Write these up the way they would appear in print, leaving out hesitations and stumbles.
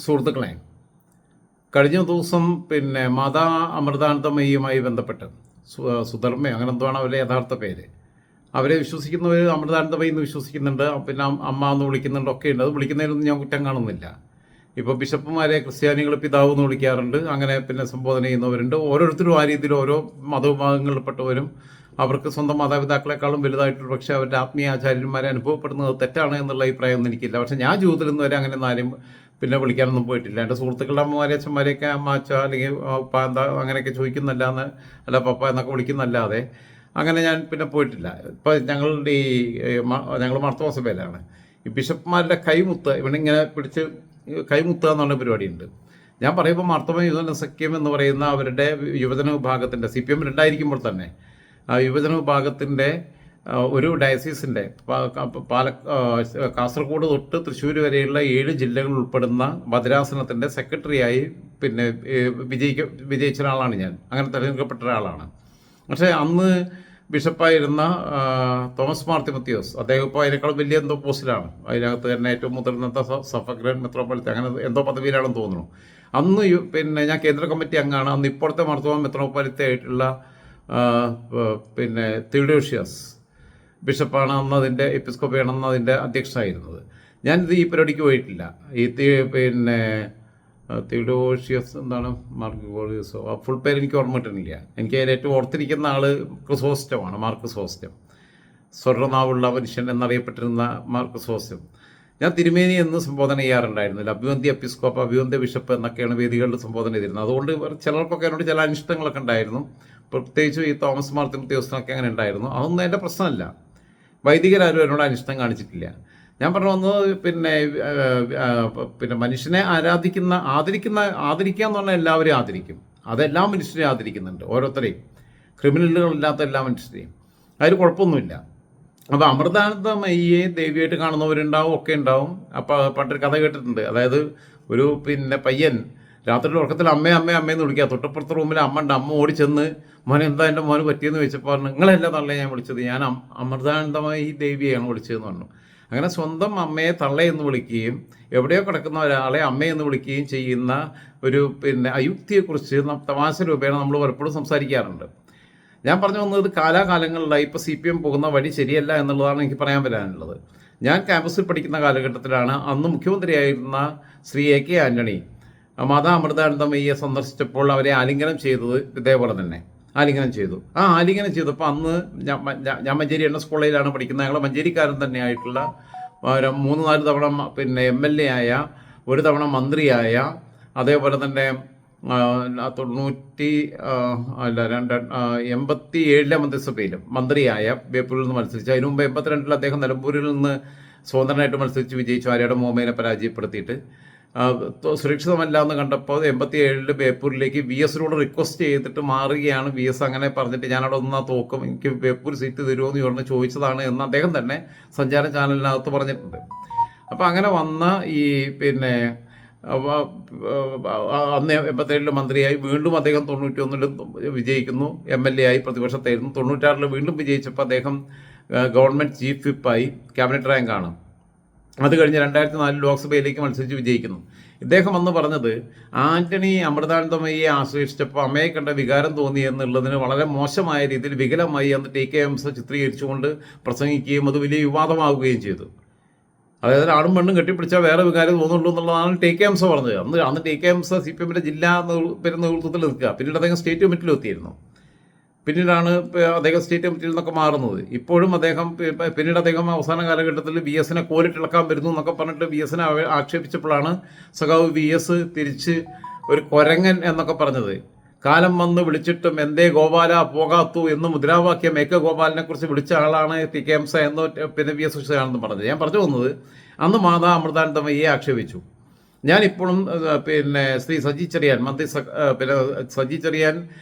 സുഹൃത്തുക്കളെ, കഴിഞ്ഞ ദിവസം മാതാ അമൃതാനന്ദമയിയുമായി ബന്ധപ്പെട്ട് സുധർമ്മയോ അങ്ങനെ എന്താണ് അവരുടെ യഥാർത്ഥ പേര്, അവരെ വിശ്വസിക്കുന്നവർ അമൃതാനന്ദമയി എന്ന് വിശ്വസിക്കുന്നുണ്ട്, പിന്നെ അമ്മ എന്ന് വിളിക്കുന്നുണ്ട്, ഒക്കെ ഉണ്ട്. അത് വിളിക്കുന്നതിനൊന്നും ഞാൻ കുറ്റം കാണുന്നില്ല. ഇപ്പോൾ ബിഷപ്പുമാരെ ക്രിസ്ത്യാനികൾ പിതാവ് എന്ന് വിളിക്കാറുണ്ട്, അങ്ങനെ സംബോധന ചെയ്യുന്നവരുണ്ട്. ഓരോരുത്തരും ആ രീതിയിൽ ഓരോ മതവിഭാഗങ്ങളിൽപ്പെട്ടവരും അവർക്ക് സ്വന്തം മാതാപിതാക്കളെക്കാളും വലുതായിട്ടൊരു പക്ഷേ അവരുടെ ആത്മീയ ആചാര്യന്മാരെ അനുഭവപ്പെടുന്നത് തെറ്റാണ് എന്നുള്ള അഭിപ്രായമൊന്നും എനിക്കില്ല. പക്ഷേ ഞാൻ ജീവിതത്തിൽ നിന്ന് വരെ അങ്ങനെ ആരും വിളിക്കാനൊന്നും പോയിട്ടില്ല. എൻ്റെ സുഹൃത്തുക്കളുടെ അമ്മമാരെ അച്ഛന്മാരെയൊക്കെ അമ്മ അച്ഛ അല്ലെങ്കിൽ പപ്പ എന്താ അങ്ങനെയൊക്കെ ചോദിക്കുന്നല്ലാന്ന്, അല്ല പപ്പ എന്നൊക്കെ വിളിക്കുന്നല്ലാതെ അങ്ങനെ ഞാൻ പോയിട്ടില്ല. ഇപ്പോൾ ഞങ്ങളുടെ ഞങ്ങൾ മാർത്തോമാ സഭയിലാണ്. ഈ ബിഷപ്പ്മാരുടെ കൈമുത്ത് ഇവനിങ്ങനെ പിടിച്ച് കൈമുത്തുക എന്നുള്ള പരിപാടിയുണ്ട്. ഞാൻ പറയുമ്പോൾ മാർത്തോമാ യുവജന സഖ്യം എന്ന് പറയുന്ന അവരുടെ യുവജന വിഭാഗത്തിൻ്റെ CPM ഉണ്ടായിരിക്കുമ്പോൾ തന്നെ യുവജന വിഭാഗത്തിൻ്റെ ഒരു ഡയസീസിൻ്റെ കാസർഗോഡ് തൊട്ട് തൃശ്ശൂർ വരെയുള്ള 7 ജില്ലകൾ ഉൾപ്പെടുന്ന ഭദ്രാസനത്തിൻ്റെ സെക്രട്ടറിയായി വിജയിച്ച ഒരാളാണ് ഞാൻ. അങ്ങനെ തിരഞ്ഞെടുക്കപ്പെട്ട ഒരാളാണ്. പക്ഷേ അന്ന് ബിഷപ്പായിരുന്ന തോമസ് മാർ തിമത്തിയോസ്, അദ്ദേഹം ഇപ്പോൾ അതിനേക്കാൾ വലിയ എന്തോ പോസ്റ്റിലാണ്. അതിനകത്ത് തന്നെ ഏറ്റവും മുതിർന്ന സഫഗ്രൻ മെത്രോപ്പൊളിത്ത അങ്ങനെ എന്തോ പദവിയിലാണെന്ന് തോന്നുന്നു. അന്ന് ഞാൻ കേന്ദ്ര കമ്മിറ്റി അംഗമാണ്. അന്ന് ഇപ്പോഴത്തെ മാർത്തോമാ മെത്രോപ്പൊളിത്ത ആയിട്ടുള്ള തിയോഡോഷ്യസ് ബിഷപ്പാണ് അന്നതിൻ്റെ എപ്പിസ്കോപ്പയാണ് അതിൻ്റെ അധ്യക്ഷനായിരുന്നത്. ഞാനിത് ഈ പരിപാടിക്ക് പോയിട്ടില്ല. ഈ തിയോഡോഷ്യസ് എന്താണ് മാർക്കോളിയസോ, ആ ഫുൾ പേര് എനിക്ക് ഓർമ്മ കിട്ടുന്നില്ല. എനിക്ക് അതിൽ ഏറ്റവും ഓർത്തിരിക്കുന്ന ആൾ ക്രിസോസ്റ്റമാണ്, മാർ ക്രിസോസ്റ്റം. സ്വർണ്ണനാവുള്ള മനുഷ്യൻ എന്നറിയപ്പെട്ടിരുന്ന മാർ ക്രിസോസ്റ്റം. ഞാൻ തിരുമേനി എന്ന് സംബോധന ചെയ്യാറുണ്ടായിരുന്നില്ല. അഭിവന്ധ്യ എപ്പിസ്കോപ്പ്, അഭിവന്ധ്യ ബിഷപ്പ് എന്നൊക്കെയാണ് വേദികളിൽ സംബോധന ചെയ്തിരുന്നത്. അതുകൊണ്ട് ചിലർക്കൊക്കെ എന്നോട് ചില അനിഷ്ടങ്ങളൊക്കെ ഉണ്ടായിരുന്നു. പ്രത്യേകിച്ച് ഈ തോമസ് മാർ തിമത്തിയോസിനൊക്കെ അങ്ങനെ ഉണ്ടായിരുന്നു. അതൊന്നും എൻ്റെ പ്രശ്നമല്ല. വൈദികരാരും എന്നോട് അനിഷ്ടം കാണിച്ചിട്ടില്ല. ഞാൻ പറഞ്ഞു വന്നത് മനുഷ്യനെ ആദരിക്കുക എന്ന് പറഞ്ഞാൽ എല്ലാവരെയും ആദരിക്കും. അതെല്ലാ മനുഷ്യരെയും ആദരിക്കുന്നുണ്ട്, ഓരോരുത്തരെയും, ക്രിമിനലുകളില്ലാത്ത എല്ലാ മനുഷ്യരെയും. അതിൽ കുഴപ്പമൊന്നുമില്ല. അപ്പോൾ അമൃതാനന്ദമയിയെ ദേവിയായിട്ട് കാണുന്നവരുണ്ടാവും, ഒക്കെ ഉണ്ടാവും. അപ്പോൾ പണ്ടൊരു കഥ കേട്ടിട്ടുണ്ട്. അതായത് ഒരു പയ്യൻ രാത്രിയുടെ ഉറക്കത്തിൽ അമ്മയെന്ന് വിളിക്കുക. തൊട്ടപ്പുറത്തെ റൂമിൽ അമ്മ ഉണ്ട്. അമ്മ ഓടി ചെന്ന് മോനെ എന്താ എൻ്റെ മോന് പറ്റിയെന്ന് ചോദിച്ചപ്പോൾ പറഞ്ഞു, നിങ്ങളെല്ലാം തള്ളേ ഞാൻ വിളിച്ചത്, ഞാൻ അമൃതാനന്ദമയി ദേവിയാണ് വിളിച്ചതെന്ന് പറഞ്ഞു. അങ്ങനെ സ്വന്തം അമ്മയെ തള്ളയെന്ന് വിളിക്കുകയും എവിടെയോ കിടക്കുന്ന ഒരാളെ അമ്മയെന്ന് വിളിക്കുകയും ചെയ്യുന്ന ഒരു അയുക്തിയെക്കുറിച്ച് തമാശ രൂപേണ നമ്മൾ പലപ്പോഴും സംസാരിക്കാറുണ്ട്. ഞാൻ പറഞ്ഞു വന്നത് കാലാകാലങ്ങളിലായി ഇപ്പോൾ CPM പോകുന്ന വഴി ശരിയല്ല എന്നുള്ളതാണ് എനിക്ക് പറയാൻ വരാനുള്ളത്. ഞാൻ ക്യാമ്പസിൽ പഠിക്കുന്ന കാലഘട്ടത്തിലാണ് അന്ന് മുഖ്യമന്ത്രിയായിരുന്ന ശ്രീ AK ആൻ്റണി മാതാ അമൃതാനന്ദമയിയെ സന്ദർശിച്ചപ്പോൾ അവരെ ആലിംഗനം ചെയ്തത് ഇതേപോലെ തന്നെ ആലിംഗനം ചെയ്തു. ആ ആലിംഗനം ചെയ്തപ്പോൾ അന്ന് ഞാൻ മഞ്ചേരി NS കോളേജിലാണ് പഠിക്കുന്നത്. ഞങ്ങൾ മഞ്ചേരിക്കാരൻ തന്നെയായിട്ടുള്ള 3-4 തവണ MLA ആയ, ഒരു തവണ മന്ത്രിയായ, അതേപോലെ തന്നെ 87 മന്ത്രിസഭയിലും മന്ത്രിയായ ബേപ്പൂരിൽ നിന്ന് മത്സരിച്ചു. അതിനു മുമ്പ് 82 അദ്ദേഹം നിലമ്പൂരിൽ നിന്ന് സ്വതന്ത്രനായിട്ട് മത്സരിച്ച് വിജയിച്ചു, ആര്യയുടെ മോമേനെ പരാജയപ്പെടുത്തിയിട്ട്. സുരക്ഷിതമല്ല എന്ന് കണ്ടപ്പോൾ 87 ബേപ്പൂരിലേക്ക് VSനോട് റിക്വസ്റ്റ് ചെയ്തിട്ട് മാറുകയാണ്. VS അങ്ങനെ പറഞ്ഞിട്ട് ഞാനവിടെ ഒന്നാ തോക്കും, എനിക്ക് ബേപ്പൂർ സീറ്റ് തരുമോ എന്ന് ചോദിച്ചതാണ് എന്ന് അദ്ദേഹം തന്നെ സഞ്ചാര ചാനലിനകത്ത് പറഞ്ഞിട്ടുണ്ട്. അപ്പോൾ അങ്ങനെ വന്ന അന്ന് 87 മന്ത്രിയായി, വീണ്ടും അദ്ദേഹം 91 വിജയിക്കുന്നു, MLA ആയി, പ്രതിപക്ഷത്തായിരുന്നു. 96 വീണ്ടും വിജയിച്ചപ്പോൾ അദ്ദേഹം ഗവൺമെൻറ് ചീഫ് വിപ്പായി, ക്യാബിനറ്റ് റാങ്കാണ്. അത് കഴിഞ്ഞ് 2004 ലോക്സഭയിലേക്ക് മത്സരിച്ച് വിജയിക്കുന്നു. ഇദ്ദേഹം അന്ന് പറഞ്ഞത് ആന്റണി അമൃതാനന്ദമയിയെ ആശ്രയിച്ചപ്പോൾ അമ്മയെ കണ്ട വികാരം തോന്നി എന്നുള്ളതിന് വളരെ മോശമായ രീതിയിൽ വികലമായി അന്ന് TK ഹംസ ചിത്രീകരിച്ചുകൊണ്ട് പ്രസംഗിക്കുകയും അത് വലിയ വിവാദമാവുകയും ചെയ്തു. അതായത് ആണും പെണ്ണും കെട്ടിപ്പിടിച്ചാൽ വേറെ വികാരം തോന്നുള്ളൂ എന്നുള്ളതാണ് TK ഹംസ പറഞ്ഞത്. അന്ന് TK ഹംസ CPMന്റെ ജില്ലാ നേതൃത്വത്തിൽ നിൽക്കുക. പിന്നീട് അദ്ദേഹം സ്റ്റേറ്റ് കമ്മിറ്റിയിൽ എത്തിയിരുന്നു. പിന്നീടാണ് അദ്ദേഹം സ്റ്റേറ്റ് കമ്മിറ്റിയിൽ നിന്നൊക്കെ മാറുന്നത്. ഇപ്പോഴും പിന്നീട് അദ്ദേഹം അവസാന കാലഘട്ടത്തിൽ VSനെ കോലിട്ടിളക്കാൻ വരുന്നു എന്നൊക്കെ പറഞ്ഞിട്ട് VSനെ ആക്ഷേപിച്ചപ്പോഴാണ് സഖാവ് VS തിരിച്ച് ഒരു കൊരങ്ങൻ എന്നൊക്കെ പറഞ്ഞത്. കാലം വന്ന് വിളിച്ചിട്ടും എന്തേ ഗോപാല പോകാത്തു എന്ന് മുദ്രാവാക്യം AK ഗോപാലിനെ കുറിച്ച് വിളിച്ച ആളാണ് TK ഹംസ എന്ന് VS ഉഷയാണെന്ന് പറഞ്ഞത്. ഞാൻ പറഞ്ഞു വന്നത് അന്ന് മാതാ അമൃതാനന്ദമയിയെ ആക്ഷേപിച്ചു. ഞാനിപ്പോഴും ശ്രീ സജി ചെറിയാൻ, മന്ത്രി സജി ചെറിയാൻ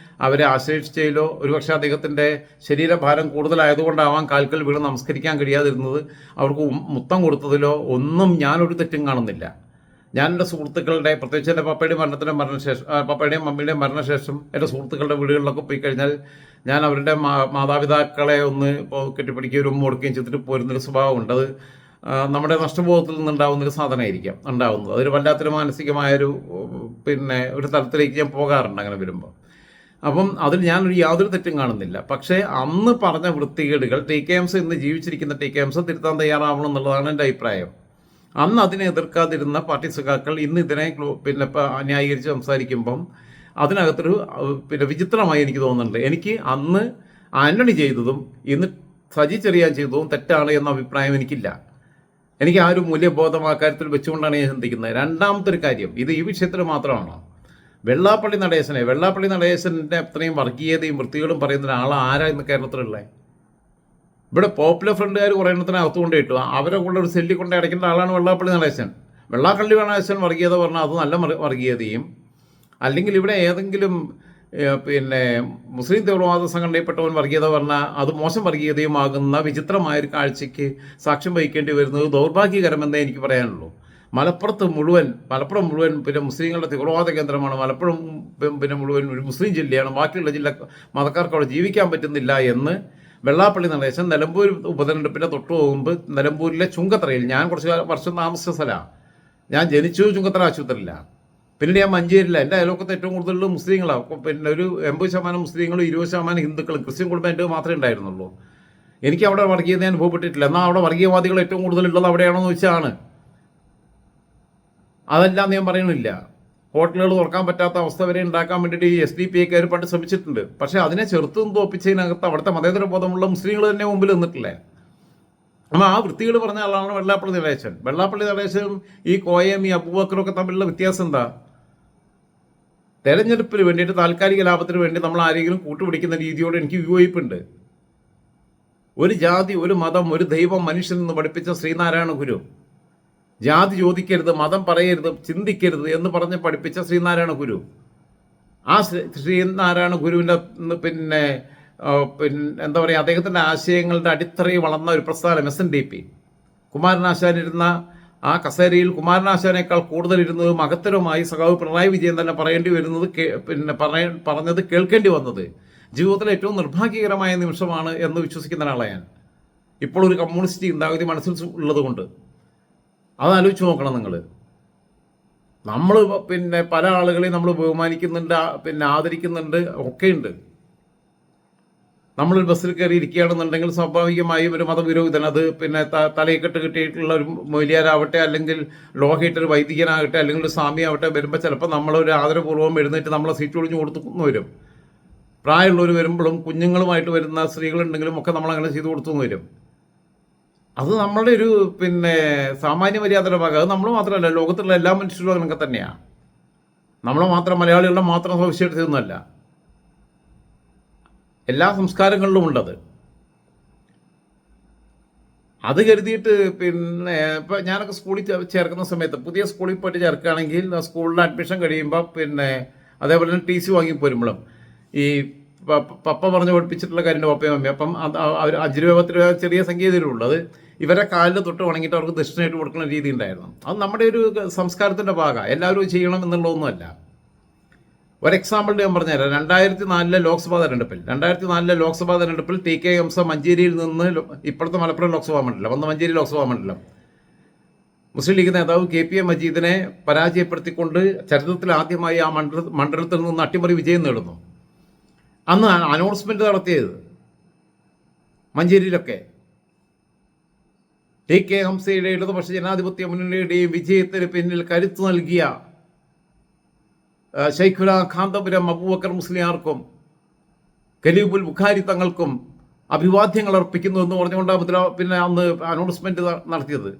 അവരെ ആശ്രയിച്ചതിലോ ഒരുപക്ഷെ അദ്ദേഹത്തിൻ്റെ ശരീരഭാരം കൂടുതലായതുകൊണ്ടാവാം കാൽക്കൽ വീണ് നമസ്കരിക്കാൻ കഴിയാതിരുന്നത്, അവർക്ക് മുത്തം കൊടുത്തതിലോ ഒന്നും ഞാനൊരു തെറ്റും കാണുന്നില്ല. ഞാൻ എൻ്റെ സുഹൃത്തുക്കളുടെ, പ്രത്യേകിച്ച് എൻ്റെ പപ്പയുടെയും മമ്മിയുടെയും മരണശേഷം എൻ്റെ സുഹൃത്തുക്കളുടെ വീടുകളിലൊക്കെ പോയി കഴിഞ്ഞാൽ ഞാൻ അവരുടെ മാതാപിതാക്കളെ ഒന്ന് കെട്ടിപ്പിടിക്കുകയും ഉമ്മ കൊടുക്കുകയും ചെയ്തിട്ട് പോരുന്നൊരു സ്വഭാവമുണ്ട്. അത് നമ്മുടെ നഷ്ടബോധത്തിൽ നിന്നുണ്ടാകുന്നൊരു സാധനമായിരിക്കാം ഉണ്ടാകുന്നത്. അതൊരു വല്ലാത്തൊരു മാനസികമായൊരു ഒരു തലത്തിലേക്ക് ഞാൻ പോകാറുണ്ട് അങ്ങനെ വരുമ്പോൾ. അപ്പം അതിൽ ഞാനൊരു യാതൊരു തെറ്റും കാണുന്നില്ല. പക്ഷേ അന്ന് പറഞ്ഞ വൃത്തികേടുകൾ TKMS ഇന്ന് ജീവിച്ചിരിക്കുന്ന TKMS തിരുത്താൻ തയ്യാറാവണം എന്നുള്ളതാണ് എൻ്റെ അഭിപ്രായം. അന്ന് അതിനെ എതിർക്കാതിരുന്ന പാർട്ടി സഖാക്കൾ ഇന്ന് ഇതിനെ ന്യായീകരിച്ച് സംസാരിക്കുമ്പം അതിനകത്തൊരു വിചിത്രമായി എനിക്ക് തോന്നുന്നുണ്ട്. എനിക്ക് അന്ന് ആന്റണി ചെയ്തതും ഇന്ന് സജി ചെറിയാൻ ചെയ്തതും തെറ്റാണ് എന്ന അഭിപ്രായം എനിക്കില്ല. എനിക്ക് ആ ഒരു മൂല്യബോധം ആ കാര്യത്തിൽ വെച്ചുകൊണ്ടാണ് ഞാൻ ചിന്തിക്കുന്നത്. രണ്ടാമത്തെ ഒരു കാര്യം, ഇത് ഈ വിഷയത്തിൽ മാത്രമാണോ? വെള്ളാപ്പള്ളി നടേശൻ്റെ അത്രയും വർഗീയതയും വൃത്തികളും പറയുന്ന ഒരാൾ ആരാ ഇന്ന് കേരളത്തിലുള്ളത്? ഇവിടെ പോപ്പുലർ ഫ്രണ്ടുകാർ കുറേ എണ്ണത്തിന് അകത്തുകൊണ്ട് ഇട്ടു. അവരെ കൂടെ ഒരു സെല്ലിൽ കൊണ്ട് അടയ്ക്കേണ്ട ആളാണ് വെള്ളാപ്പള്ളി നടേശൻ. വർഗീയത പറഞ്ഞാൽ അത് നല്ല വർഗീയതയും, അല്ലെങ്കിൽ ഇവിടെ ഏതെങ്കിലും മുസ്ലിം തീവ്രവാദ സംഘടനയിൽപ്പെട്ടവൻ വർഗീയത പറഞ്ഞാൽ അത് മോശം വർഗീയതയുമാകുന്ന വിചിത്രമായൊരു കാഴ്ചയ്ക്ക് സാക്ഷ്യം വഹിക്കേണ്ടി വരുന്നത് ദൗർഭാഗ്യകരമെന്നേ എനിക്ക് പറയാനുള്ളൂ. മലപ്പുറം മുഴുവൻ മുസ്ലിങ്ങളുടെ തീവ്രവാദ കേന്ദ്രമാണ്. മലപ്പുറം മുഴുവൻ ഒരു മുസ്ലിം ജില്ലയാണ്. ബാക്കിയുള്ള മതക്കാർക്ക് അവിടെ ജീവിക്കാൻ പറ്റുന്നില്ല എന്ന് വെള്ളാപ്പള്ളി നടേശൻ നിലമ്പൂർ ഉപതെരഞ്ഞെടുപ്പിൻ്റെ തൊട്ടു മുമ്പ് നിലമ്പൂരിലെ ചുങ്കത്തറയിൽ, ഞാൻ കുറച്ച് വർഷം താമസിച്ച സ്ഥലമാണ്, ഞാൻ ജനിച്ചു ചുങ്കത്തറ ആശുപത്രിയിലാണ്. പിന്നീട് ഞാൻ മഞ്ചേരിയില്ല. എൻ്റെ അയൽവക്കത്ത് ഏറ്റവും കൂടുതൽ മുസ്ലിങ്ങളാണ്. ഒരു 80% മുസ്ലിങ്ങളും 20% ഹിന്ദുക്കളും. ക്രിസ്ത്യൻ കുടുംബം എൻ്റെ മാത്രമേ ഉണ്ടായിരുന്നുള്ളൂ. എനിക്ക് അവിടെ വർഗീയത അനുഭവപ്പെട്ടിട്ടില്ല. എന്നാൽ അവിടെ വർഗീയവാദികൾ ഏറ്റവും കൂടുതലുള്ളത് അവിടെയാണോ എന്ന് വെച്ചാണ്. അതെല്ലാം ഞാൻ പറയണില്ല. ഹോട്ടലുകൾ തുറക്കാൻ പറ്റാത്ത അവസ്ഥ വരെ ഉണ്ടാക്കാൻ വേണ്ടിയിട്ട് ഈ SDP പണ്ട് ശ്രമിച്ചിട്ടുണ്ട്. പക്ഷേ അതിനെ ചെറുത്തും തോപ്പിച്ചതിനകത്ത് അവിടുത്തെ മതേതര ബോധമുള്ള മുസ്ലിങ്ങൾ തന്നെ മുമ്പിൽ നിന്നിട്ടില്ലേ? അപ്പോൾ ആ വൃത്തികൾ പറഞ്ഞ ആളാണ് വെള്ളാപ്പള്ളി നടേശൻ. വെള്ളാപ്പള്ളി നടേശനും ഈ കോയയും ഈ അബൂബക്കറും ഒക്കെ തമ്മിലുള്ള വ്യത്യാസം എന്താ? തെരഞ്ഞെടുപ്പിന് വേണ്ടിയിട്ട് താൽക്കാലിക ലാഭത്തിന് വേണ്ടി നമ്മൾ ആരെങ്കിലും കൂട്ടുപിടിക്കുന്ന രീതിയോട് എനിക്ക് വിയോജിപ്പുണ്ട്. ഒരു ജാതി, ഒരു മതം, ഒരു ദൈവം മനുഷ്യൻ എന്ന് പഠിപ്പിച്ച ശ്രീനാരായണ ഗുരു, ജാതി ചോദിക്കരുത്, മതം പറയരുത്, ചിന്തിക്കരുത് എന്ന് പറഞ്ഞ് പഠിപ്പിച്ച ശ്രീനാരായണ ഗുരു, ആ ശ്രീനാരായണ ഗുരുവിൻ്റെ എന്താ പറയുക, അദ്ദേഹത്തിൻ്റെ ആശയങ്ങളുടെ അടിത്തറയിൽ വളർന്ന ഒരു പ്രസ്ഥാനം SNDP. കുമാരനാശാനിരുന്ന ആ കസേരയിൽ കുമാരനാശാനേക്കാൾ കൂടുതൽ ഇരുന്നത് മഹത്തരമായി സഖാവ് പിണറായി വിജയൻ തന്നെ പറയേണ്ടി വരുന്നത് പറഞ്ഞത് കേൾക്കേണ്ടി വന്നത് ജീവിതത്തിലെ ഏറ്റവും നിർഭാഗ്യകരമായ നിമിഷമാണ് എന്ന് വിശ്വസിക്കുന്ന ഒരാളാണ് ഞാൻ. ഇപ്പോൾ ഒരു കമ്മ്യൂണിസ്റ്റ് ചിന്താഗതി മനസ്സിൽ ഉള്ളത് കൊണ്ട് അതാലോചിച്ച് നോക്കണം നിങ്ങൾ. നമ്മൾ പല ആളുകളെയും നമ്മൾ ബഹുമാനിക്കുന്നുണ്ട്, ആദരിക്കുന്നുണ്ട്, ഒക്കെയുണ്ട്. നമ്മളൊരു ബസ്സിൽ കയറി ഇരിക്കുകയാണെന്നുണ്ടെങ്കിൽ സ്വാഭാവികമായും ഒരു മതവിരോധന, അത് തലയെക്കെട്ട് കിട്ടിയിട്ടുള്ള ഒരു മൊയ്ലിയാരാവട്ടെ, അല്ലെങ്കിൽ ലോഹയിട്ടൊരു വൈദികനാകട്ടെ, അല്ലെങ്കിൽ ഒരു സ്വാമിയാവട്ടെ വരുമ്പോൾ ചിലപ്പോൾ നമ്മളൊരു ആദരപൂർവ്വം എഴുന്നേറ്റ് നമ്മളെ സീറ്റ് ഒഴിഞ്ഞു കൊടുത്തുനിന്ന് വരും. പ്രായമുള്ളവർ വരുമ്പോഴും കുഞ്ഞുങ്ങളുമായിട്ട് വരുന്ന സ്ത്രീകളുണ്ടെങ്കിലും ഒക്കെ നമ്മളങ്ങനെ ചെയ്തു കൊടുത്തുനിന്ന് വരും. അത് നമ്മളുടെ ഒരു സാമാന്യ മര്യാദയുടെ ഭാഗം. അത് നമ്മൾ മാത്രമല്ല, ലോകത്തുള്ള എല്ലാ മനുഷ്യരും അങ്ങനെയൊക്കെ തന്നെയാണ്. നമ്മളെ മാത്രം, മലയാളികളുടെ മാത്രം സവിശേഷതയൊന്നുമല്ല, എല്ലാ സംസ്കാരങ്ങളിലും ഉണ്ടത്. അത് കരുതിയിട്ട് ഇപ്പം ഞാനൊക്കെ സ്കൂളിൽ ചേർക്കുന്ന സമയത്ത്, പുതിയ സ്കൂളിൽ പോയിട്ട് ചേർക്കുകയാണെങ്കിൽ സ്കൂളിൽ അഡ്മിഷൻ കഴിയുമ്പോൾ അതേപോലെ തന്നെ TC വാങ്ങിപ്പോരുമ്പോഴും ഈ പപ്പ പറഞ്ഞ് പഠിപ്പിച്ചിട്ടുള്ള കാര്യൻ്റെ പപ്പയും അമ്മയും, അപ്പം അവർ 5 രൂപ 10 രൂപ ചെറിയ സംഖ്യ തരുള്ളൂ. അത് ഇവരെ കാലിൽ തൊട്ട് വണങ്ങിയിട്ട് അവർക്ക് ദക്ഷിണയായിട്ട് കൊടുക്കുന്ന രീതി ഉണ്ടായിരുന്നു. അത് നമ്മുടെ ഒരു സംസ്കാരത്തിൻ്റെ ഭാഗമാണ്. എല്ലാവരും ചെയ്യണം എന്നുള്ളതൊന്നുമല്ല. ഒരു എക്സാമ്പിൾ ഞാൻ പറഞ്ഞുതരാം. 2004 ലോക്സഭാ തെരഞ്ഞെടുപ്പിൽ TKMS മഞ്ചേരിയിൽ നിന്ന്, ഇപ്പോഴത്തെ മലപ്പുറം ലോക്സഭാ മണ്ഡലം, അന്ന് മഞ്ചേരി ലോക്സഭാ മണ്ഡലം, മുസ്ലിം ലീഗ് നേതാവ് KPA മജീദിനെ പരാജയപ്പെടുത്തിക്കൊണ്ട് ചരിത്രത്തിൽ ആദ്യമായി ആ മണ്ഡലത്തിൽ നിന്ന് അട്ടിമറി വിജയം നേടുന്നു. അന്ന് അനൗൺസ്മെന്റ് നടത്തിയത് മഞ്ചേരിയിലൊക്കെ TKMSയുടെ ഇടതുപക്ഷ ജനാധിപത്യ മുന്നണിയുടെയും വിജയത്തിന് പിന്നിൽ കരുത്തു നൽകിയ ശൈഖുന കാന്തപുരം അബൂബക്കർ മുസ്ലിയാർക്കും ഖലീഫുൽ ബുഖാരി തങ്ങൾക്കും അഭിവാദ്യങ്ങൾ അർപ്പിക്കുന്നു എന്ന് പറഞ്ഞുകൊണ്ടാണ് അന്ന് അനൗൺസ്മെന്റ് നടത്തിയത്,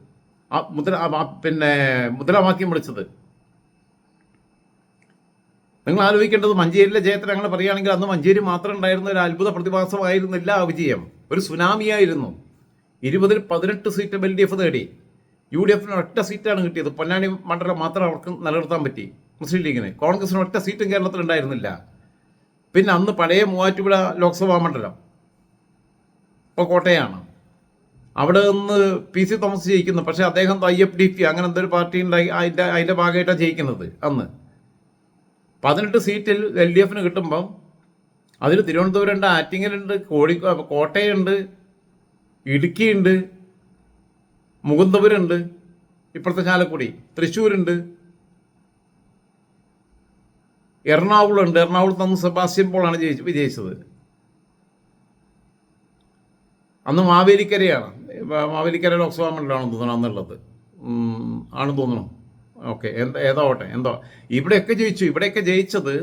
മുദ്രാവാക്യം വിളിച്ചത്. നിങ്ങൾ ആലോചിക്കേണ്ടത്, മഞ്ചേരിയിലെ ജയത്തിന് അങ്ങനെ പറയുകയാണെങ്കിൽ അന്ന് മഞ്ചേരി മാത്രം ഉണ്ടായിരുന്ന ഒരു അത്ഭുത പ്രതിഭാസമായിരുന്നില്ല ആ വിജയം. ഒരു സുനാമിയായിരുന്നു. 20-ൽ 18 സീറ്റ് LDF നേടി. UDFന് ഒറ്റ സീറ്റാണ് കിട്ടിയത്. പൊന്നാനി മണ്ഡലം മാത്രം അവർക്ക് നിലനിർത്താൻ പറ്റി മുസ്ലിം ലീഗിന്. കോൺഗ്രസിന് ഒറ്റ സീറ്റും കേരളത്തിൽ ഉണ്ടായിരുന്നില്ല. പിന്നെ അന്ന് പഴയ മൂവാറ്റുപുഴ ലോക്സഭാ മണ്ഡലം ഇപ്പോൾ കോട്ടയാണ്. അവിടെ നിന്ന് PC തോമസ് ജയിക്കുന്നു. പക്ഷേ അദ്ദേഹം IFDP അങ്ങനെ എന്തൊരു പാർട്ടി ഉണ്ടായി അതിൻ്റെ ഭാഗമായിട്ടാണ് ജയിക്കുന്നത്. അന്ന് 18 സീറ്റിൽ LDFന് കിട്ടുമ്പം അതിൽ തിരുവനന്തപുരമുണ്ട്, ആറ്റിങ്ങലുണ്ട്, കോട്ടയുണ്ട്, ഇടുക്കിയുണ്ട്, മുകുന്ദപുരമുണ്ട്, ഇപ്പോഴത്തെ ചാലക്കുടി, തൃശ്ശൂരുണ്ട്, എറണാകുളമുണ്ട്. എറണാകുളത്ത് അന്ന് സെബാസ്റ്റ്യൻ പോളാണ് വിജയിച്ചത്. അന്ന് മാവേലിക്കരയാണ്, മാവേലിക്കര ലോക്സഭാ മണ്ഡലമാണെന്ന് തോന്നുന്നു അന്നുള്ളത്, ആണെന്ന് തോന്നുന്നു. ഓക്കെ, ഏതാവട്ടെ എന്തോ ഇവിടെയൊക്കെ ജയിച്ചു. ഇവിടെയൊക്കെ ജയിച്ചത്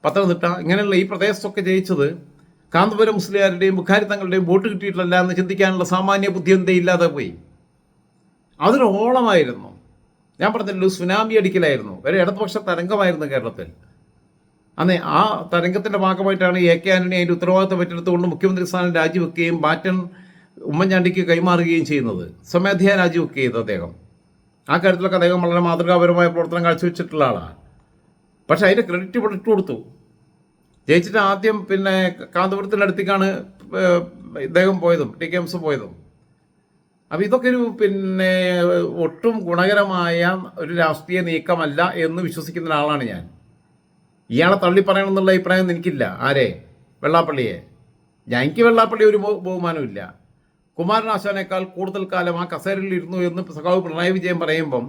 പത്തനംതിട്ട ഇങ്ങനെയുള്ള ഈ പ്രദേശത്തൊക്കെ ജയിച്ചത് കാന്തപുരം മുസ്ലിയാരുടെയും ബുഖാരി തങ്ങളുടെയും വോട്ട് കിട്ടിയിട്ടില്ല എന്ന് ചിന്തിക്കാനുള്ള സാമാന്യ ബുദ്ധി എന്തേ ഇല്ലാതെ പോയി. അതൊരു ഓളമായിരുന്നു. ഞാൻ പറഞ്ഞല്ലോ, സുനാമി അടിക്കലായിരുന്നു. ഒരു ഇടതുപക്ഷ തരംഗമായിരുന്നു കേരളത്തിൽ. അന്നേ ആ തരംഗത്തിൻ്റെ ഭാഗമായിട്ടാണ് എ കെ ആന്റണി അതിൻ്റെ ഉത്തരവാദിത്തം ഏറ്റെടുത്തുകൊണ്ട് മുഖ്യമന്ത്രി സ്ഥാനം രാജിവെക്കുകയും ബാറ്റൺ ഉമ്മൻചാണ്ടിക്ക് കൈമാറുകയും ചെയ്യുന്നത്. സ്വമേധയാ രാജിവെക്കുക ചെയ്തു അദ്ദേഹം. ആ കാര്യത്തിലൊക്കെ അദ്ദേഹം വളരെ മാതൃകാപരമായ പ്രവർത്തനം കാഴ്ചവെച്ചിട്ടുള്ള ആളാണ്. പക്ഷേ അതിൻ്റെ ക്രെഡിറ്റ് ഇവിടെ ഇട്ട് കൊടുത്തു. ജയിച്ചിട്ട് ആദ്യം പിന്നെ കാന്തപുരത്തിൻ്റെ അടുത്തേക്കാണ് ഇദ്ദേഹം പോയതും TKMS പോയതും. അപ്പോൾ ഇതൊക്കെ ഒരു പിന്നെ ഒട്ടും ഗുണകരമായ ഒരു രാഷ്ട്രീയ നീക്കമല്ല എന്ന് വിശ്വസിക്കുന്ന ഒരാളാണ് ഞാൻ. ഇയാളെ തള്ളിപ്പറയണമെന്നുള്ള അഭിപ്രായം എനിക്കില്ല. ആരെ? വെള്ളാപ്പള്ളിയെ. എനിക്ക് വെള്ളാപ്പള്ളി ഒരു ബഹുമാനമില്ല. കുമാരനാശാനേക്കാൾ കൂടുതൽ കാലം ആ കസേരയിൽ ഇരുന്നു എന്ന് സഖാവ് പിണറായി വിജയൻ പറയുമ്പം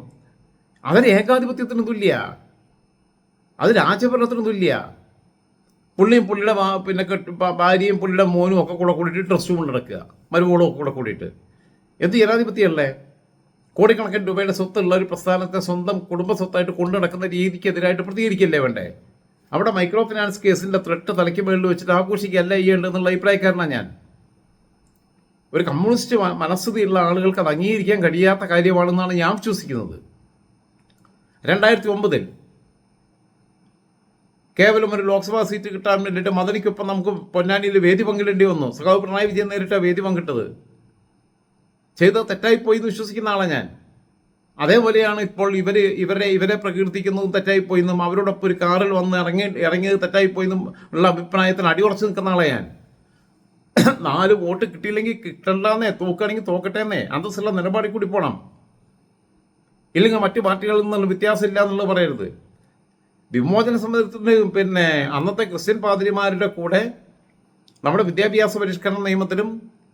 അതൊരു ഏകാധിപത്യത്തിന് തുല്യ, അത് രാജഭരണത്തിന് തുല്യ. പുള്ളിയും പുള്ളിയുടെ പിന്നെ ഭാര്യയും പുള്ളിയുടെ മോനും ഒക്കെ കൂടെ കൂടിയിട്ട് ട്രസ്റ്റ് കൊണ്ട് നടക്കുക, മരുമോളും ഒക്കെ കൂടെ കൂടിയിട്ട്. എന്ത് ജനാധിപത്യമല്ലേ? കോടിക്കണക്കിന് രൂപയുടെ സ്വത്തുള്ള ഒരു പ്രസ്ഥാനത്തെ സ്വന്തം കുടുംബ സ്വത്തായിട്ട് കൊണ്ടു നടക്കുന്ന രീതിക്കെതിരായിട്ട് പ്രതികരിക്കല്ലേ വേണ്ടേ? അവിടെ മൈക്രോ ഫിനാൻസ് കേസിൻ്റെ ത്രെട്ട് തലയ്ക്ക് മുകളിൽ വെച്ചിട്ട് ആഘോഷിക്കുകയല്ല ചെയ്യേണ്ടതെന്നുള്ള അഭിപ്രായക്കാരനാണ് ഞാൻ. ഒരു കമ്മ്യൂണിസ്റ്റ് മനസ്ഥിതിയുള്ള ആളുകൾക്ക് അത് അംഗീകരിക്കാൻ കഴിയാത്ത കാര്യമാണെന്നാണ് ഞാൻ വിശ്വസിക്കുന്നത്. 2009 കേവലം ഒരു ലോക്സഭാ സീറ്റ് കിട്ടാൻ വേണ്ടിയിട്ട് മദനിക്കൊപ്പം നമുക്ക് പൊന്നാനിയിൽ വേദി പങ്കിടേണ്ടി വന്നു. സഖാവ് പിണറായി വിജയൻ നേരിട്ട് വേദി പങ്കിട്ടത്. ചെയ്തത് തെറ്റായിപ്പോയി എന്ന് വിശ്വസിക്കുന്ന ആളാണ് ഞാൻ. അതേപോലെയാണ് ഇപ്പോൾ ഇവരെ പ്രകീർത്തിക്കുന്നതും തെറ്റായിപ്പോയിന്നും അവരോടൊപ്പം ഒരു കാറിൽ വന്ന് ഇറങ്ങിയത് തെറ്റായിപ്പോയിന്നും ഉള്ള അഭിപ്രായത്തിന് അടിയുറച്ച് നിൽക്കുന്ന ആളെ ഞാൻ. 4 വോട്ട് കിട്ടിയില്ലെങ്കിൽ കിട്ടണ്ടെന്നേ, തോക്കുകയാണെങ്കിൽ തോക്കട്ടെ എന്നേ അന്തസ്സുള്ള നിലപാടിൽ കൂടി പോകണം. ഇല്ലെങ്കിൽ മറ്റു പാർട്ടികളിൽ നിന്നുള്ള വ്യത്യാസമില്ല എന്നുള്ളത് പറയരുത്. വിമോചന സമരത്തിന് പിന്നെ അന്നത്തെ ക്രിസ്ത്യൻ പാതിരിമാരുടെ കൂടെ നമ്മുടെ വിദ്യാഭ്യാസ പരിഷ്കരണ നിയമത്തിനും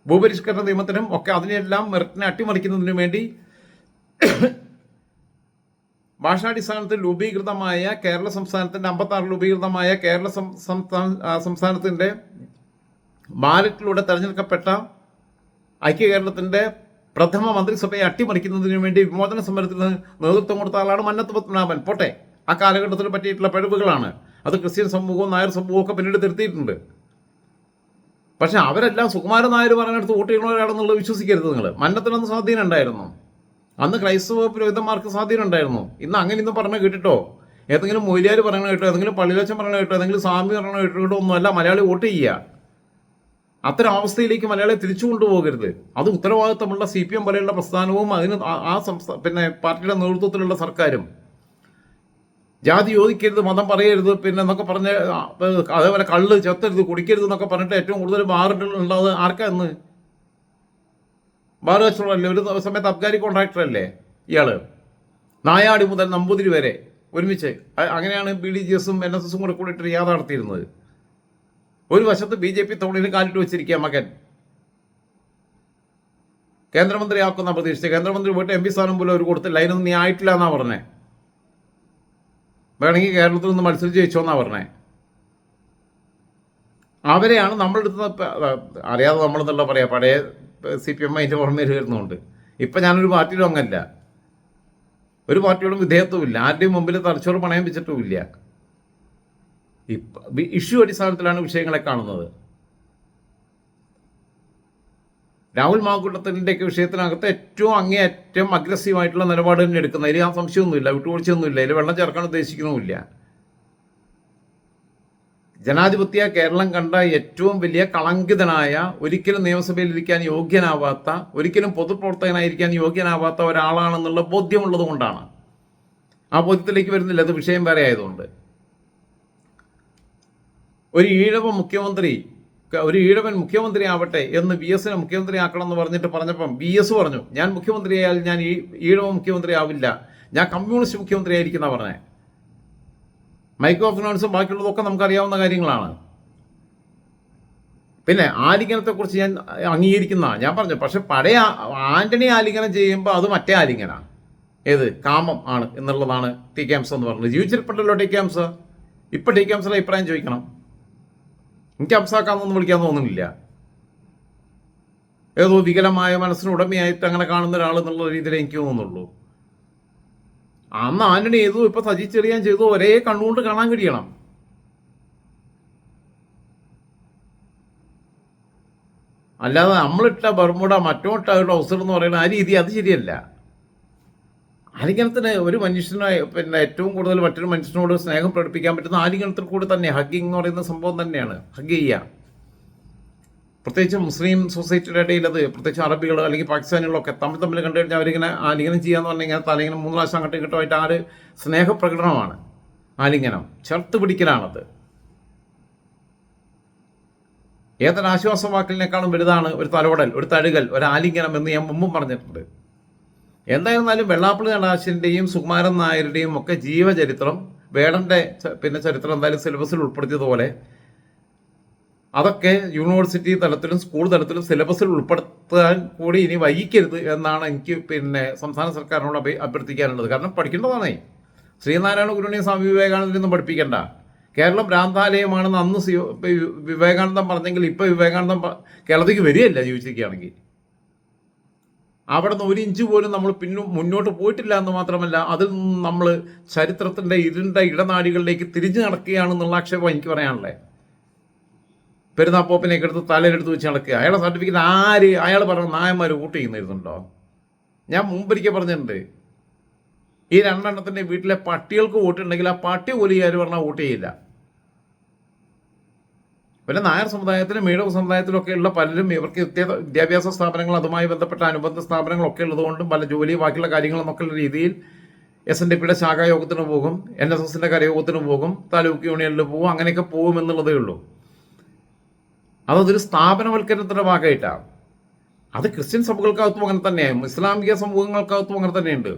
ഭൂപരിഷ്കരണ നിയമത്തിനും ഒക്കെ അതിനെല്ലാം മെറിറ്റിനെ അട്ടിമറിക്കുന്നതിനു വേണ്ടി ഭാഷാടിസ്ഥാനത്തിൽ രൂപീകൃതമായ കേരള സംസ്ഥാനത്തിൻ്റെ 56 രൂപീകൃതമായ കേരള സംസ്ഥാനത്തിൻ്റെ ബാലറ്റിലൂടെ തെരഞ്ഞെടുക്കപ്പെട്ട ഐക്യ കേരളത്തിൻ്റെ പ്രഥമ മന്ത്രിസഭയെ അട്ടിമറിക്കുന്നതിന് വേണ്ടി വിമോചന സമരത്തിന് നേതൃത്വം കൊടുത്ത ആളാണ് മന്നത്ത് പത്മനാഭൻ. പോട്ടെ, ആ കാലഘട്ടത്തിൽ പറ്റിയിട്ടുള്ള പിഴവുകളാണ് അത്. ക്രിസ്ത്യൻ സമൂഹവും നായർ സമൂഹവും ഒക്കെ പിന്നീട് തിരുത്തിയിട്ടുണ്ട്. പക്ഷെ അവരെല്ലാം സുകുമാരൻ നായർ പറയുന്നിടത്ത് വോട്ട് ചെയ്യണവരാണെന്നുള്ളത് വിശ്വസിക്കരുത് നിങ്ങൾ. മന്നത്തിനൊന്ന് സ്വാധീനം ഉണ്ടായിരുന്നു. അന്ന് ക്രൈസ്തവ പുരോഹിതന്മാർക്ക് സ്വാധീനം ഉണ്ടായിരുന്നു. ഇന്ന് അങ്ങനെ ഇന്നും പറഞ്ഞ കേട്ടിട്ടോ, ഏതെങ്കിലും മൊയ്ലിയാർ പറയണ കേട്ടോ, ഏതെങ്കിലും പള്ളിലച്ചൻ പറയണ കേട്ടോ, ഏതെങ്കിലും സ്വാമി പറയണ കേട്ടോ ഒന്നുമല്ല മലയാളി വോട്ട് ചെയ്യുക. അത്തരം അവസ്ഥയിലേക്ക് മലയാളിയെ തിരിച്ചു കൊണ്ടുപോകരുത്. അത് ഉത്തരവാദിത്തമുള്ള CPM പോലെയുള്ള പ്രസ്ഥാനവും അതിന് പിന്നെ പാർട്ടിയുടെ നേതൃത്വത്തിലുള്ള സർക്കാരും. ജാതി യോജിക്കരുത്, മതം പറയരുത്, പിന്നെ എന്നൊക്കെ പറഞ്ഞ് അതേപോലെ കള്ള് ചെത്തരുത്, കുടിക്കരുത് എന്നൊക്കെ പറഞ്ഞിട്ട് ഏറ്റവും കൂടുതൽ ബാറുള്ളത് ആർക്കാ ഇന്ന്? ബാർ കച്ചവടമല്ലേ? ഒരു സമയത്ത് അബ്കാരി കോൺട്രാക്ടറല്ലേ ഇയാള്? നായാടി മുതൽ നമ്പൂതിരി വരെ ഒരുമിച്ച്. അങ്ങനെയാണ് BDGS-ഉം NSS-ഉം കൂടെ കൂടിയിട്ട് യാത്ര നടത്തിയിരുന്നത്. ഒരു വശത്ത് BJP തോണിയിൽ കാലിട്ട് വെച്ചിരിക്കുക മകൻ. കേന്ദ്രമന്ത്രിയാക്കുന്ന പ്രതീക്ഷിച്ച് കേന്ദ്രമന്ത്രി പോയിട്ട് MP സ്ഥാനം പോലും അവർ കൊടുത്തില്ല. അതിനൊന്നും നീ ആയിട്ടില്ല എന്നാ പറഞ്ഞേ. വേണമെങ്കിൽ കേരളത്തിൽ നിന്ന് മത്സരിച്ച് ജയിച്ചോന്നാ പറഞ്ഞേ. അവരെയാണ് നമ്മളെടുത്ത് അറിയാതെ നമ്മളെന്നുള്ള പറയാ, പഴയ CPM അതിൻ്റെ പുറമേൽ വരുന്നുണ്ട്. ഇപ്പം ഞാനൊരു പാർട്ടിയിലും അങ്ങല്ല, ഒരു പാർട്ടിയോടും വിധേയത്വമില്ല, ആരുടെയും മുമ്പിൽ തലച്ചോറ് പണയം വെച്ചിട്ടുമില്ല. ഇഷ്യൂ അടിസ്ഥാനത്തിലാണ് വിഷയങ്ങളെ കാണുന്നത്. രാഹുൽ മാങ്കൂട്ടത്തിൻ്റെയൊക്കെ വിഷയത്തിനകത്ത് ഏറ്റവും അങ്ങേയറ്റം അഗ്രസീവായിട്ടുള്ള നിലപാട് തന്നെ എടുക്കുന്നത്. അതിൽ ആ സംശയമൊന്നുമില്ല, വിട്ടുവീഴ്ചയൊന്നുമില്ല, അതിൽ വെള്ളം ചേർക്കാൻ ഉദ്ദേശിക്കുന്നുമില്ല. ജനാധിപത്യ കേരളം കണ്ട ഏറ്റവും വലിയ കളങ്കിതനായ, ഒരിക്കലും നിയമസഭയിൽ ഇരിക്കാൻ യോഗ്യനാവാത്ത, ഒരിക്കലും പൊതുപ്രവർത്തകനായിരിക്കാൻ യോഗ്യനാവാത്ത ഒരാളാണെന്നുള്ള ബോധ്യമുള്ളത് കൊണ്ടാണ്. ആ ബോധ്യത്തിലേക്ക് വരുന്നില്ല, അത് വിഷയം വേറെ ആയതുകൊണ്ട്. ഒരു ഈഴവൻ മുഖ്യമന്ത്രി ആവട്ടെ എന്ന് VS-നെ മുഖ്യമന്ത്രി ആക്കണം എന്ന് പറഞ്ഞപ്പം VS പറഞ്ഞു, ഞാൻ മുഖ്യമന്ത്രിയായാൽ ഞാൻ ഈഴവ മുഖ്യമന്ത്രി ആവില്ല, ഞാൻ കമ്മ്യൂണിസ്റ്റ് മുഖ്യമന്ത്രി ആയിരിക്കുന്ന പറഞ്ഞേ. മൈക്രോ ഫിനാൻസും ബാക്കിയുള്ളതൊക്കെ നമുക്കറിയാവുന്ന കാര്യങ്ങളാണ്. പിന്നെ ആലിംഗനത്തെക്കുറിച്ച് ഞാൻ അംഗീകരിക്കുന്ന ഞാൻ പറഞ്ഞു. പക്ഷെ പഴയ ആന്റണി ആലിംഗനം ചെയ്യുമ്പോൾ അത് മറ്റേ ആലിംഗനാണ്. ഏത് കാമം ആണ് എന്നുള്ളതാണ് ടി കെ എംസ് എന്ന് പറഞ്ഞത്. ജീവിച്ചിരിപ്പുണ്ടല്ലോ ടി കെ എംസ്. ഇപ്പം ടി കെ എംസിലെ അഭിപ്രായം ചോദിക്കണം. എനിക്ക് അംസാക്കാന്നൊന്നും വിളിക്കാൻ തോന്നുന്നില്ല. ഏതോ വികലമായ മനസ്സിന് ഉടമയായിട്ട് അങ്ങനെ കാണുന്ന ഒരാൾ എന്നുള്ള രീതിയിൽ എനിക്ക് തോന്നുന്നുള്ളൂ. അന്ന് ആന്റണി ചെയ്തു, ഇപ്പൊ സജി ചെറിയാൻ ചെയ്തു, ഒരേ കണ്ണുകൊണ്ട് കാണാൻ കഴിയണം. അല്ലാതെ നമ്മളിട്ട ബർമുട മറ്റോട്ട ട്രൗസർ എന്ന് പറയുന്ന ആ രീതി അത് ശരിയല്ല. ആലിംഗനത്തിന് ഒരു മനുഷ്യനെ പിന്നെ ഏറ്റവും കൂടുതൽ മറ്റൊരു മനുഷ്യനോട് സ്നേഹം പ്രകടിപ്പിക്കാൻ പറ്റുന്ന ആലിംഗനത്തിൽ കൂടി തന്നെ ഹഗ്ഗിങ് എന്ന് പറയുന്ന സംഭവം തന്നെയാണ്. ഹഗ് ചെയ്യുക, പ്രത്യേകിച്ച് മുസ്ലിം സൊസൈറ്റിയുടെ ഇടയിൽ അത് പ്രത്യേകിച്ച് അറബികൾ അല്ലെങ്കിൽ പാകിസ്ഥാനികളൊക്കെ തമ്മിൽ കണ്ടു കഴിഞ്ഞാൽ അവരിങ്ങനെ ആലിംഗനം ചെയ്യാന്ന് പറഞ്ഞു കഴിഞ്ഞാൽ തലയിങ്ങനെ 3 പ്രാവശ്യം അങ്ങോട്ടും ഇങ്ങോട്ടുമായിട്ട് ആ ഒരു സ്നേഹപ്രകടനമാണ് ആലിംഗനം, ചേർത്ത് പിടിക്കലാണത്. ഏതൊരാശ്വാസവാക്കിലിനേക്കാളും വലുതാണ് ഒരു തലോടൽ, ഒരു തഴുകൽ, ഒരു ആലിംഗനം എന്ന് ഞാൻ മുമ്പും പറഞ്ഞിട്ടുണ്ട്. എന്തായിരുന്നാലും വെള്ളാപ്പള്ളി നടരാജൻ്റെയും സുകുമാരൻ നായരുടെയും ഒക്കെ ജീവചരിത്രം വേടൻ്റെ പിന്നെ ചരിത്രം എന്തായാലും സിലബസിൽ ഉൾപ്പെടുത്തിയതുപോലെ അതൊക്കെ യൂണിവേഴ്സിറ്റി തലത്തിലും സ്കൂൾ തലത്തിലും സിലബസിൽ ഉൾപ്പെടുത്താൻ കൂടി ഇനി വൈകിക്കരുത് എന്നാണ് എനിക്ക് പിന്നെ സംസ്ഥാന സർക്കാരിനോട് അഭ്യർത്ഥിക്കാനുള്ളത്. കാരണം പഠിക്കേണ്ടതാണേ. ശ്രീനാരായണ ഗുരുവിനെയും സ്വാമി വിവേകാനന്ദനെയൊന്നും പഠിപ്പിക്കേണ്ട. കേരളം ഭ്രാന്താലയമാണെന്ന് അന്ന് വിവേകാനന്ദൻ പറഞ്ഞെങ്കിൽ ഇപ്പം വിവേകാനന്ദൻ കേരളത്തിലേക്ക് വരികയല്ല ജീവിച്ചിരിക്കുകയാണെങ്കിൽ. അവിടെ നിന്ന് 1 ഇഞ്ച് പോലും നമ്മൾ മുന്നോട്ട് പോയിട്ടില്ല എന്ന് മാത്രമല്ല അതിൽ നിന്ന് നമ്മൾ ചരിത്രത്തിൻ്റെ ഇരുണ്ട ഇടനാടികളിലേക്ക് തിരിഞ്ഞു നടക്കുകയാണെന്നുള്ള ആക്ഷേപം എനിക്ക് പറയാനുള്ളത്. പെരുന്നാപ്പോപ്പിനെയൊക്കെ എടുത്ത് തലയിലെടുത്ത് വെച്ച് നടക്കുക. അയാളുടെ സർട്ടിഫിക്കറ്റ് അയാൾ പറഞ്ഞ നായന്മാർ വോട്ട് ചെയ്യുന്നിരുന്നുണ്ടോ? ഞാൻ മുമ്പൊരിക്കൽ പറഞ്ഞിട്ടുണ്ട്, ഈ 2 എണ്ണത്തിൻ്റെ വീട്ടിലെ പട്ടികൾക്ക് വോട്ടുണ്ടെങ്കിൽ ആ പട്ടി പോലും പറഞ്ഞാൽ വോട്ട് ചെയ്യില്ല. പിന്നെ നായർ സമുദായത്തിലും ഈഴവ സമുദായത്തിലൊക്കെ ഉള്ള പലരും ഇവർക്ക് വിദ്യാഭ്യാസ സ്ഥാപനങ്ങൾ അതുമായി ബന്ധപ്പെട്ട അനുബന്ധ സ്ഥാപനങ്ങളൊക്കെ ഉള്ളതുകൊണ്ടും പല ജോലി ബാക്കിയുള്ള കാര്യങ്ങളെന്നൊക്കെയുള്ള രീതിയിൽ SNDPയുടെ ശാഖായോഗത്തിന് പോകും, NSSൻ്റെ കരയോഗത്തിന് പോകും, താലൂക്ക് യൂണിയനിൽ പോകും, അങ്ങനെയൊക്കെ പോകുമെന്നുള്ളതേ ഉള്ളൂ. അതൊരു സ്ഥാപനവൽക്കരണത്തിൻ്റെ ഭാഗമായിട്ടാണ്. അത് ക്രിസ്ത്യൻ സഭകൾക്കകത്തും അങ്ങനെ തന്നെയാണ്, ഇസ്ലാമിക സമൂഹങ്ങൾക്കകത്തും അങ്ങനെ തന്നെയുണ്ട്.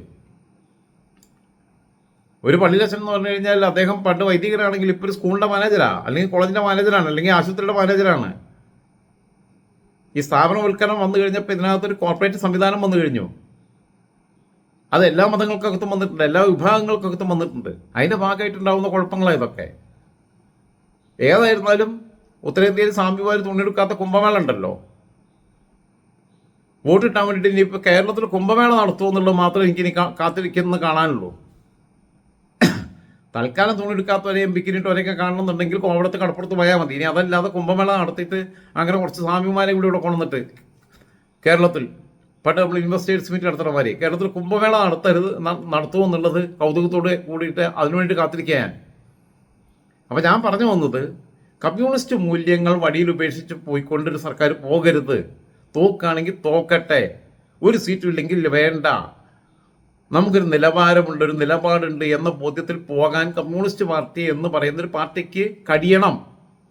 ഒരു പള്ളിയിലച്ഛൻ എന്ന് പറഞ്ഞു കഴിഞ്ഞാൽ അദ്ദേഹം പണ്ട് വൈദികരാണെങ്കിൽ ഇപ്പോൾ ഒരു സ്കൂളിൻ്റെ മാനേജരാണ്, അല്ലെങ്കിൽ കോളേജിൻ്റെ മാനേജറാണ്, അല്ലെങ്കിൽ ആശുപത്രിയുടെ മാനേജറാണ്. ഈ സ്ഥാപനവൽക്കരണം വന്നു കഴിഞ്ഞപ്പോൾ ഇതിനകത്തൊരു കോർപ്പറേറ്റ് സംവിധാനം വന്നു കഴിഞ്ഞു. അത് എല്ലാ മതങ്ങൾക്കകത്തും വന്നിട്ടുണ്ട്, എല്ലാ വിഭാഗങ്ങൾക്കകത്തും വന്നിട്ടുണ്ട്. അതിൻ്റെ ഭാഗമായിട്ടുണ്ടാകുന്ന കുഴപ്പങ്ങളാണ് ഇതൊക്കെ. ഏതായിരുന്നാലും ഉത്തരേന്ത്യയിൽ സ്വാമിമാർ തുണിയെടുക്കാത്ത കുംഭമേള ഉണ്ടല്ലോ, വോട്ട് കിട്ടാൻ വേണ്ടിയിട്ട് ഇനിയിപ്പോൾ കേരളത്തിൽ കുംഭമേള നടത്തുമെന്നുള്ളത് മാത്രമേ എനിക്കിനി കാത്തിരിക്കുന്നത് കാണാനുള്ളൂ. തൽക്കാലം തുണിയെടുക്കാത്തവരെയും ബിക്കിനിട്ടവരെയൊക്കെ കാണണമെന്നുണ്ടെങ്കിൽ കോവളത്ത് കടപ്പുറത്ത് പോയാൽ മതി. ഇനി അതല്ലാതെ കുംഭമേള നടത്തിയിട്ട് അങ്ങനെ കുറച്ച് സ്വാമിമാരെ കൂടി ഇവിടെ കൊണ്ടുവന്നിട്ട് കേരളത്തിൽ പണ്ട് നമ്മൾ ഇൻവെസ്റ്റേഴ്സ് മീറ്റ് നടത്തണമാതിരി കേരളത്തിൽ കുംഭമേള നടത്തുമെന്നുള്ളത് കൗതുകത്തോട് കൂടിയിട്ട് അതിനുവേണ്ടി കാത്തിരിക്കുക ഞാൻ. അപ്പോൾ ഞാൻ പറഞ്ഞു വന്നത്, കമ്മ്യൂണിസ്റ്റ് മൂല്യങ്ങൾ വടിയിൽ ഉപേക്ഷിച്ച് പോയിക്കൊണ്ടൊരു സർക്കാർ പോകരുത്. തോക്കാണെങ്കിൽ തോക്കട്ടെ, ഒരു സീറ്റും ഇല്ലെങ്കിൽ വേണ്ട, നമുക്കൊരു നിലവാരമുണ്ട്, ഒരു നിലപാടുണ്ട് എന്ന ബോധ്യത്തിൽ പോകാൻ കമ്മ്യൂണിസ്റ്റ് പാർട്ടി എന്ന് പറയുന്നൊരു പാർട്ടിക്ക് കഴിയണം.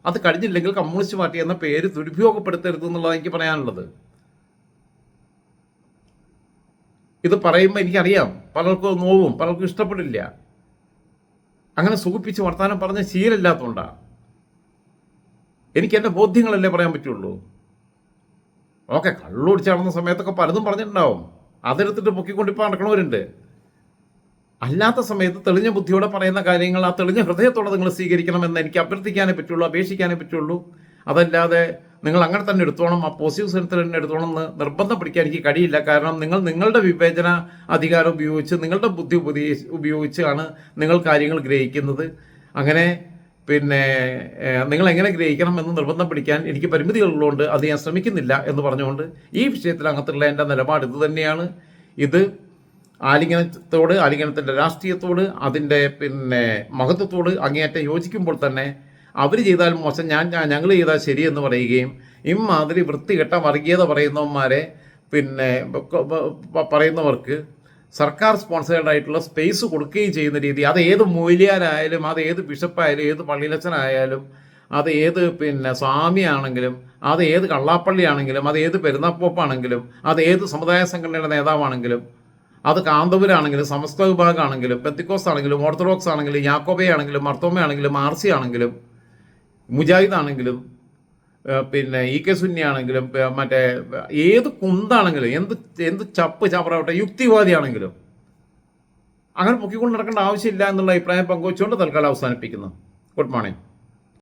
അത് കഴിഞ്ഞില്ലെങ്കിൽ കമ്മ്യൂണിസ്റ്റ് പാർട്ടി എന്ന പേര് ദുരുപയോഗപ്പെടുത്തരുത് എന്നുള്ളതാണ് എനിക്ക് പറയാനുള്ളത്. ഇത് പറയുമ്പോൾ എനിക്കറിയാം പലർക്കും നോവും, പലർക്കും ഇഷ്ടപ്പെടില്ല. അങ്ങനെ സുഖിപ്പിച്ച് വർത്താനം പറഞ്ഞ ശീലമില്ലാത്തതുകൊണ്ടാണ്. എനിക്ക് എൻ്റെ ബോധ്യങ്ങളല്ലേ പറയാൻ പറ്റുള്ളൂ. ഓക്കെ, കള്ളുടിച്ച് നടന്ന സമയത്തൊക്കെ പലതും പറഞ്ഞിട്ടുണ്ടാവും, അതെടുത്തിട്ട് പൊക്കിക്കൊണ്ടിപ്പോൾ നടക്കണവരുണ്ട്. അല്ലാത്ത സമയത്ത് തെളിഞ്ഞ ബുദ്ധിയോടെ പറയുന്ന കാര്യങ്ങൾ ആ തെളിഞ്ഞ ഹൃദയത്തോടെ നിങ്ങൾ സ്വീകരിക്കണമെന്ന് എനിക്ക് അഭ്യർത്ഥിക്കാനേ പറ്റുള്ളൂ, അപേക്ഷിക്കാനേ പറ്റുള്ളൂ. അതല്ലാതെ നിങ്ങൾ അങ്ങനെ തന്നെ എടുത്തോണം, ആ പോസിറ്റീവ് സെൻസിൽ തന്നെ എടുത്തോണം എന്ന് നിർബന്ധം പിടിക്കാൻ എനിക്ക് കഴിയില്ല. കാരണം നിങ്ങൾ നിങ്ങളുടെ വിവേചന അധികാരം ഉപയോഗിച്ച്, നിങ്ങളുടെ ബുദ്ധി ഉപയോഗിച്ചാണ് നിങ്ങൾ കാര്യങ്ങൾ ഗ്രഹിക്കുന്നത്. അങ്ങനെ പിന്നെ നിങ്ങൾ എങ്ങനെ ഗ്രഹിക്കണം എന്ന് നിർബന്ധം പിടിക്കാൻ എനിക്ക് പരിമിതികളുള്ളതുകൊണ്ട് അത് ഞാൻ ശ്രമിക്കുന്നില്ല എന്ന് പറഞ്ഞുകൊണ്ട് ഈ വിഷയത്തിൽ അകത്തുള്ള എൻ്റെ നിലപാട് ഇത് തന്നെയാണ്. ഇത് ആലിംഗനത്തോട്, ആലിംഗനത്തിൻ്റെ രാഷ്ട്രീയത്തോട്, അതിൻ്റെ പിന്നെ മഹത്വത്തോട് അങ്ങേയറ്റം യോജിക്കുമ്പോൾ തന്നെ അവർ ചെയ്താൽ മോശം, ഞങ്ങൾ ചെയ്താൽ ശരിയെന്ന് പറയുകയും ഇമ്മാതിരി വൃത്തികെട്ട വർഗീയത പറയുന്നവന്മാരെ പിന്നെ പറയുന്നവർക്ക് സർക്കാർ സ്പോൺസേർഡ് ആയിട്ടുള്ള സ്പേസ് കൊടുക്കുകയും ചെയ്യുന്ന രീതി, അത് ഏത് മൂല്യാരായാലും, അത് ഏത് ബിഷപ്പായാലും, ഏത് പള്ളിയിലച്ചനായാലും, അത് ഏത് പിന്നെ സ്വാമിയാണെങ്കിലും, അത് ഏത് കള്ളാപ്പള്ളിയാണെങ്കിലും, അത് ഏത് പെരുന്നാപ്പോപ്പാണെങ്കിലും, അത് ഏത് സമുദായ സംഘടനയുടെ നേതാവാണെങ്കിലും, അത് കാന്തപുരാണെങ്കിലും, സമസ്ത വിഭാഗമാണെങ്കിലും, പെന്തിക്കോസ് ആണെങ്കിലും, ഓർത്തഡോക്സ് ആണെങ്കിലും, യാക്കോബയാണെങ്കിലും, മർത്തോമയാണെങ്കിലും, ആർസി ആണെങ്കിലും, മുജാഹിദ് ആണെങ്കിലും, പിന്നെ ഇ കെ സുന്നിയാണെങ്കിലും മറ്റേ ഏത് കുന്താണെങ്കിലും എന്ത് ചപ്പ് ചവറാവട്ടെ യുക്തിവാദിയാണെങ്കിലും അങ്ങനെ പൊക്കിക്കൊണ്ട് നടക്കേണ്ട ആവശ്യമില്ല എന്നുള്ള അഭിപ്രായം പങ്കുവച്ചുകൊണ്ട് തൽക്കാലം അവസാനിപ്പിക്കുന്നു. Good morning.